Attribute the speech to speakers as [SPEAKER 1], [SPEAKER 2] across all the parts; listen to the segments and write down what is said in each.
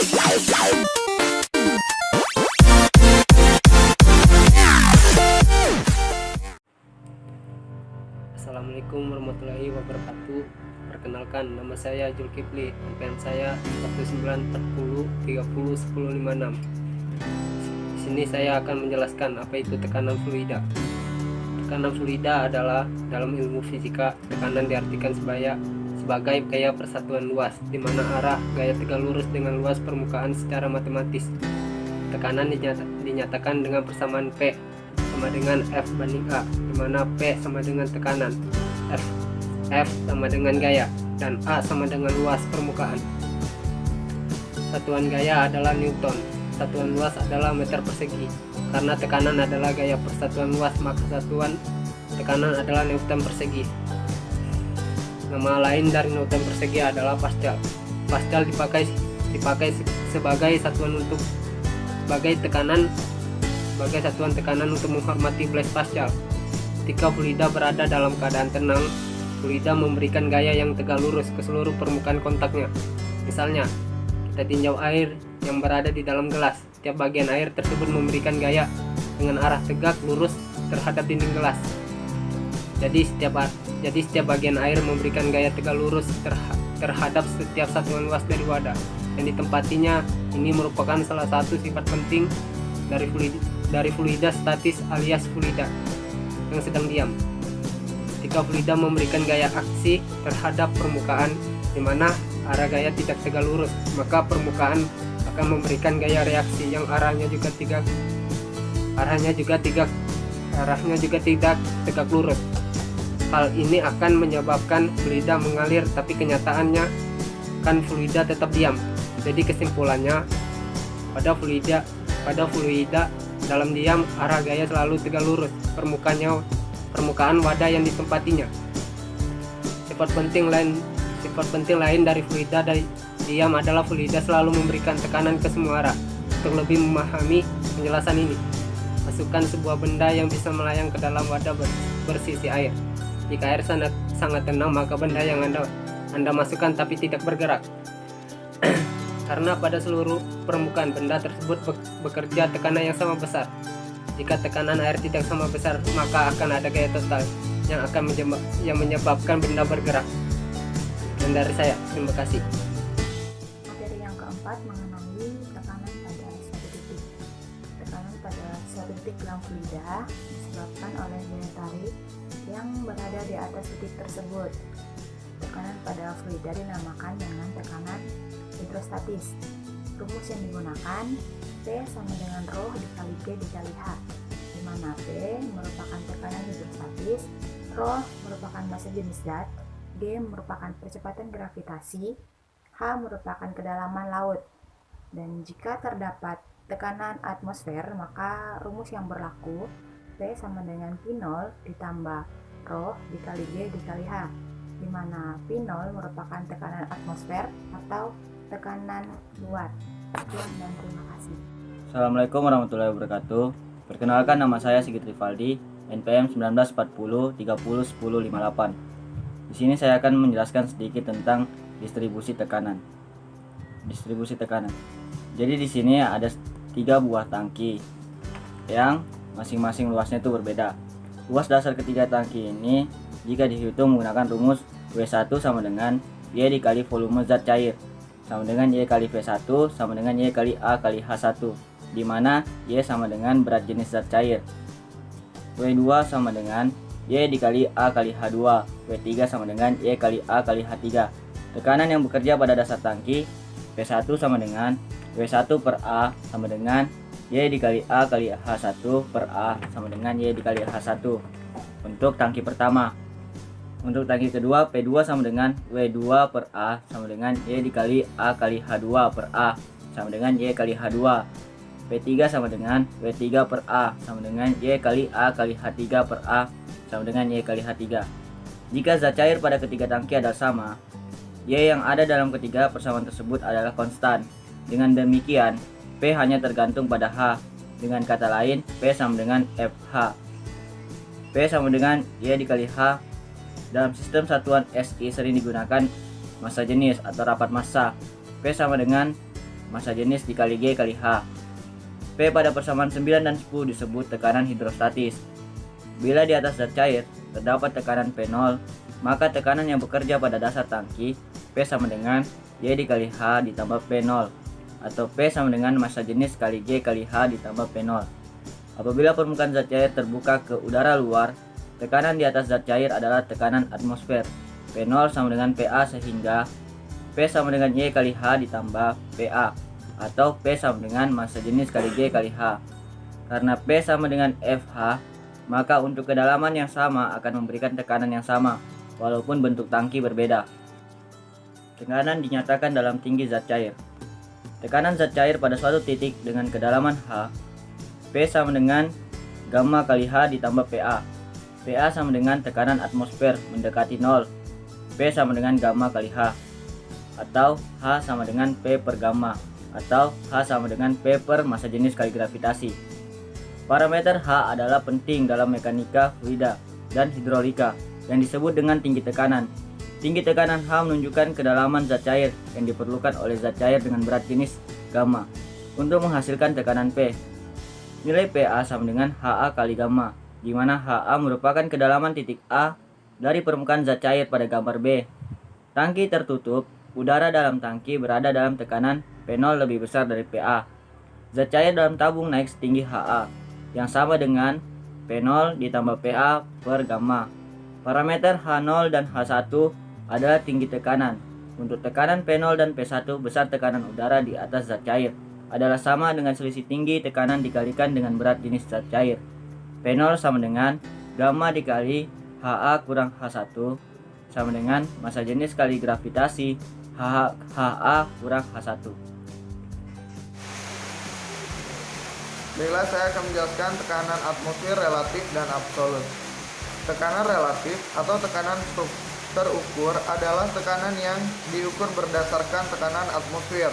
[SPEAKER 1] Assalamualaikum warahmatullahi wabarakatuh. Perkenalkan, nama saya Zulkifli. NPM saya 1940301056. Di sini saya akan menjelaskan apa itu tekanan fluida. Tekanan fluida adalah dalam ilmu fisika, tekanan diartikan sebagai gaya persatuan luas, di mana arah gaya tegak lurus dengan luas permukaan secara matematis. Tekanan dinyatakan dengan persamaan P sama dengan F banding A, di mana P sama dengan tekanan, F sama dengan gaya, dan A sama dengan luas permukaan. Satuan gaya adalah Newton, satuan luas adalah meter persegi. Karena tekanan adalah gaya persatuan luas, maka satuan tekanan adalah Newton persegi. Nama lain dari Newton persegi adalah Pascal. Pascal dipakai sebagai satuan satuan tekanan untuk menghormati Blaise Pascal. Ketika fluida berada dalam keadaan tenang, fluida memberikan gaya yang tegak lurus ke seluruh permukaan kontaknya. Misalnya, kita tinjau air yang berada di dalam gelas. Setiap bagian air tersebut memberikan gaya dengan arah tegak lurus terhadap dinding gelas. Jadi setiap bagian air memberikan gaya tegak lurus terhadap setiap satuan luas dari wadah yang ditempatinya. Ini merupakan salah satu sifat penting dari fluida statis alias fluida yang sedang diam. Ketika fluida memberikan gaya aksi terhadap permukaan, di mana arah gaya tidak tegak lurus, maka permukaan akan memberikan gaya reaksi yang arahnya juga tidak tegak lurus. Hal ini akan menyebabkan fluida mengalir, tapi kenyataannya kan fluida tetap diam. Jadi kesimpulannya, pada fluida dalam diam, arah gaya selalu tegak lurus permukaan wadah yang ditempatinya. Sifat penting lain dari fluida dari diam adalah fluida selalu memberikan tekanan ke semua arah. Untuk lebih memahami penjelasan ini, masukkan sebuah benda yang bisa melayang ke dalam wadah bersisi air. Jika air sangat tenang, maka benda yang Anda masukkan tapi tidak bergerak. Karena pada seluruh permukaan benda tersebut bekerja tekanan yang sama besar. Jika tekanan air tidak sama besar, maka akan ada gaya total yang menyebabkan benda bergerak. Dan dari saya, terima kasih.
[SPEAKER 2] Materi yang keempat mengenai tekanan pada suatu titik. Tekanan pada suatu titik dalam fluida disebabkan oleh gaya tarik yang berada di atas titik tersebut. Tekanan pada fluida dinamakan dengan tekanan hidrostatis. Rumus yang digunakan P sama dengan ρ dikali G dikali H, di mana P merupakan tekanan hidrostatis, ρ merupakan massa jenis zat, G merupakan percepatan gravitasi, H merupakan kedalaman laut. Dan jika terdapat tekanan atmosfer, maka rumus yang berlaku P sama dengan P0 ditambah ρ dikali G dikali H, di mana P0 merupakan tekanan atmosfer atau tekanan luar. Sekian dan terima kasih.
[SPEAKER 3] Assalamualaikum warahmatullahi wabarakatuh. Perkenalkan, nama saya Sigit Rivaldi, NPM 1940301058. Di sini saya akan menjelaskan sedikit tentang distribusi tekanan. Jadi di sini ada 3 buah tangki yang masing-masing luasnya itu berbeda. Luas dasar ketiga tangki ini jika dihitung menggunakan rumus W1 sama dengan Y dikali volume zat cair sama dengan Y kali V1 sama dengan Y kali A kali H1, di mana Y sama dengan berat jenis zat cair. W2 sama dengan Y dikali A kali H2, W3 sama dengan Y kali A kali H3. Tekanan yang bekerja pada dasar tangki P1 sama dengan W1 per A sama dengan Y dikali A kali H1 per A sama dengan Y dikali H1 untuk tangki pertama. Untuk tangki kedua, P2 sama dengan W2 per A sama dengan Y dikali A kali H2 per A sama dengan Y kali H2. P3 sama dengan W3 per A sama dengan Y kali A kali H3 per A sama dengan Y kali H3. Jika zat cair pada ketiga tangki adalah sama, Y yang ada dalam ketiga persamaan tersebut adalah konstan. Dengan demikian, P hanya tergantung pada H. Dengan kata lain, P sama dengan FH. P sama dengan Y dikali H. Dalam sistem satuan SI sering digunakan massa jenis atau rapat massa. P sama dengan massa jenis dikali G kali H. P pada persamaan 9 dan 10 disebut tekanan hidrostatis. Bila di atas zat cair terdapat tekanan P0, maka tekanan yang bekerja pada dasar tangki P sama dengan Y dikali H ditambah P0, atau P sama dengan massa jenis kali G kali H ditambah P0. Apabila permukaan zat cair terbuka ke udara luar, tekanan di atas zat cair adalah tekanan atmosfer. P0 sama dengan PA, sehingga P sama dengan Y kali H ditambah PA, atau P sama dengan massa jenis kali G kali H. Karena P sama dengan FH, maka untuk kedalaman yang sama akan memberikan tekanan yang sama, walaupun bentuk tangki berbeda. Tekanan dinyatakan dalam tinggi zat cair. Tekanan zat cair pada suatu titik dengan kedalaman H, P sama dengan gamma kali H ditambah PA. PA sama dengan tekanan atmosfer mendekati 0. P sama dengan gamma kali H, atau H sama dengan P per gamma, atau H sama dengan P per massa jenis kali gravitasi. Parameter H adalah penting dalam mekanika fluida dan hidrolika yang disebut dengan tinggi tekanan. Tinggi tekanan H menunjukkan kedalaman zat cair yang diperlukan oleh zat cair dengan berat jenis gamma untuk menghasilkan tekanan P. Nilai PA sama dengan HA kali gamma, di mana HA merupakan kedalaman titik A dari permukaan zat cair pada gambar B. Tangki tertutup, udara dalam tangki berada dalam tekanan P0 lebih besar dari PA. Zat cair dalam tabung naik setinggi HA, yang sama dengan P0 ditambah PA per gamma. Parameter H0 dan H1 adalah tinggi tekanan. Untuk tekanan P0 dan P1 besar tekanan udara di atas zat cair adalah sama dengan selisih tinggi tekanan dikalikan dengan berat jenis zat cair. P0 sama dengan gamma dikali HA kurang H1 sama dengan massa jenis kali gravitasi HA kurang H1.
[SPEAKER 4] Baiklah, saya akan menjelaskan tekanan atmosfer relatif dan absolut. Tekanan relatif atau tekanan terukur adalah tekanan yang diukur berdasarkan tekanan atmosfer.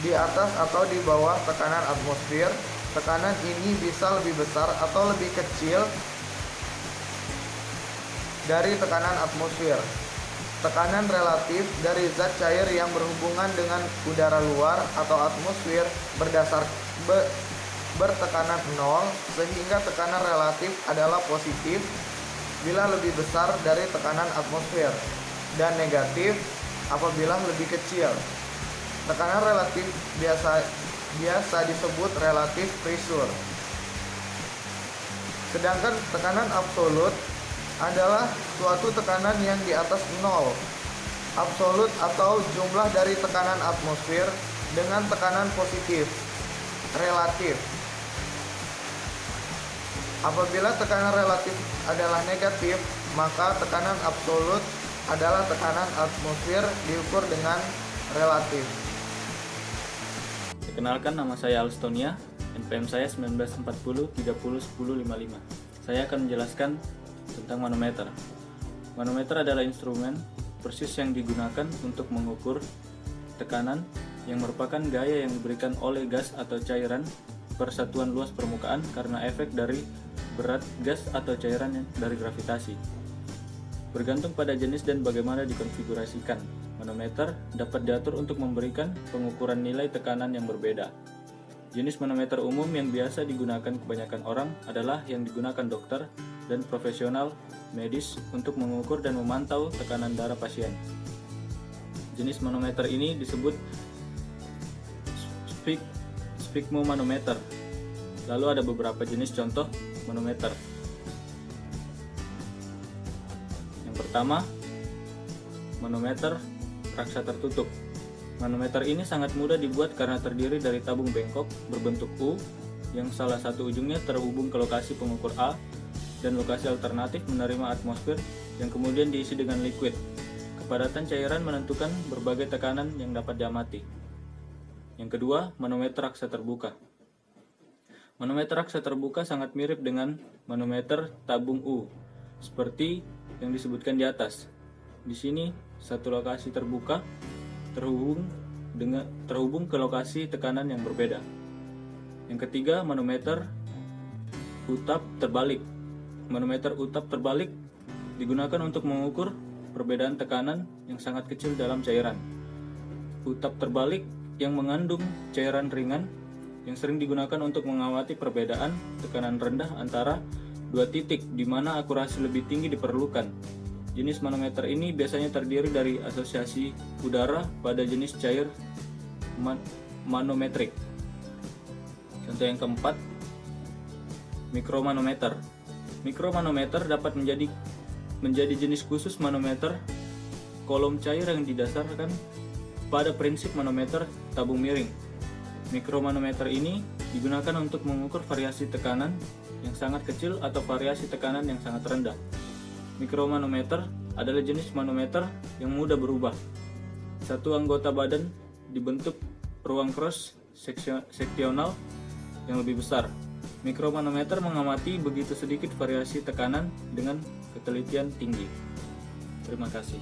[SPEAKER 4] Di atas atau di bawah tekanan atmosfer, tekanan ini bisa lebih besar atau lebih kecil dari tekanan atmosfer. Tekanan relatif dari zat cair yang berhubungan dengan udara luar atau atmosfer bertekanan 0, sehingga tekanan relatif adalah positif bila lebih besar dari tekanan atmosfer, dan negatif apabila lebih kecil. Tekanan relatif biasa disebut relative pressure. Sedangkan tekanan absolut adalah suatu tekanan yang di atas 0. Absolut atau jumlah dari tekanan atmosfer dengan tekanan positif relatif. Apabila tekanan relatif adalah negatif, maka tekanan absolut adalah tekanan atmosfer diukur dengan relatif.
[SPEAKER 5] Perkenalkan, nama saya Alstonia, NPM saya 1940 30 10 55. Saya akan menjelaskan tentang manometer. Manometer adalah instrumen persis yang digunakan untuk mengukur tekanan yang merupakan gaya yang diberikan oleh gas atau cairan per satuan luas permukaan karena efek dari berat gas atau cairan dari gravitasi. Bergantung pada jenis dan bagaimana dikonfigurasikan, manometer dapat diatur untuk memberikan pengukuran nilai tekanan yang berbeda. Jenis manometer umum yang biasa digunakan kebanyakan orang adalah yang digunakan dokter dan profesional medis untuk mengukur dan memantau tekanan darah pasien. Jenis manometer ini disebut sphygmomanometer. Lalu ada beberapa jenis contoh manometer. Yang pertama, manometer raksa tertutup. Manometer ini sangat mudah dibuat karena terdiri dari tabung bengkok berbentuk U yang salah satu ujungnya terhubung ke lokasi pengukur A dan lokasi alternatif menerima atmosfer yang kemudian diisi dengan liquid. Kepadatan cairan menentukan berbagai tekanan yang dapat diamati. Yang kedua, manometer raksa terbuka. Manometer raksa terbuka sangat mirip dengan manometer tabung U, seperti yang disebutkan di atas. Di sini, satu lokasi terbuka terhubung ke lokasi tekanan yang berbeda. Yang ketiga, manometer utap terbalik. Manometer utap terbalik digunakan untuk mengukur perbedaan tekanan yang sangat kecil dalam cairan. kutub terbalik yang mengandung cairan ringan yang sering digunakan untuk mengamati perbedaan tekanan rendah antara dua titik di mana akurasi lebih tinggi diperlukan. Jenis manometer ini biasanya terdiri dari asosiasi udara pada jenis cair manometrik. Contoh yang keempat, mikromanometer. Mikromanometer dapat menjadi jenis khusus manometer kolom cair yang didasarkan pada prinsip manometer tabung miring. Mikromanometer ini digunakan untuk mengukur variasi tekanan yang sangat kecil atau variasi tekanan yang sangat rendah. Mikromanometer adalah jenis manometer yang mudah berubah. Satu anggota badan dibentuk ruang cross seksional yang lebih besar. Mikromanometer mengamati begitu sedikit variasi tekanan dengan ketelitian tinggi. Terima kasih.